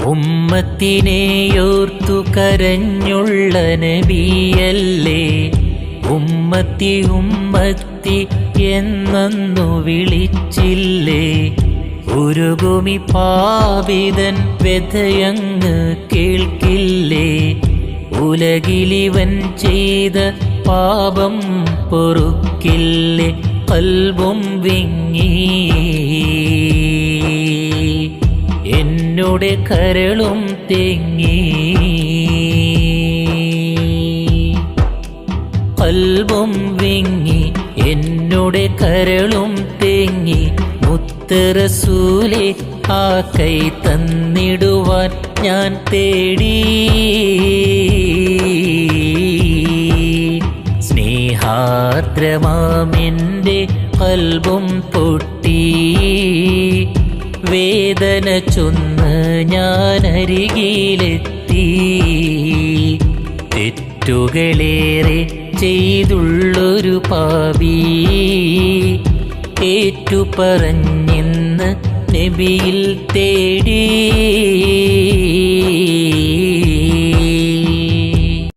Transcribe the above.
ഉമ്മത്തിനെയോർത്തു കരഞ്ഞുള്ള നബിയല്ലേ. ഉമ്മത്തി ഉമ്മത്തി എന്നൊന്നു വിളിച്ചില്ലേ. ഉരുകുമി പാപിതൻ വ്യഥയങ്ങ് കേൾക്കില്ലേ. ഉലകിലിവൻ ചെയ്ത പാപം പൊറുക്കില്ലേ. ഖൽബും വിങ്ങി എന്നുടെ കരളും തേങ്ങി. ഖൽബും വിങ്ങി എന്നുടെ കരളും തേങ്ങി. മുത്ത് റസൂലേ ആ കൈ തന്നിടുവാൻ ഞാൻ തേടി. സ്നേഹാർദ്രമാമെൻ്റെ ഖൽബും പൊട്ടി. വേദന ചൊന്ന് ഞാൻ അരികിലെത്തി. തെറ്റുകളേറെ ചെയ്തുള്ളൊരു പാപി ഏറ്റുപറഞ്ഞെന്ന് നബിയിൽ തേടി.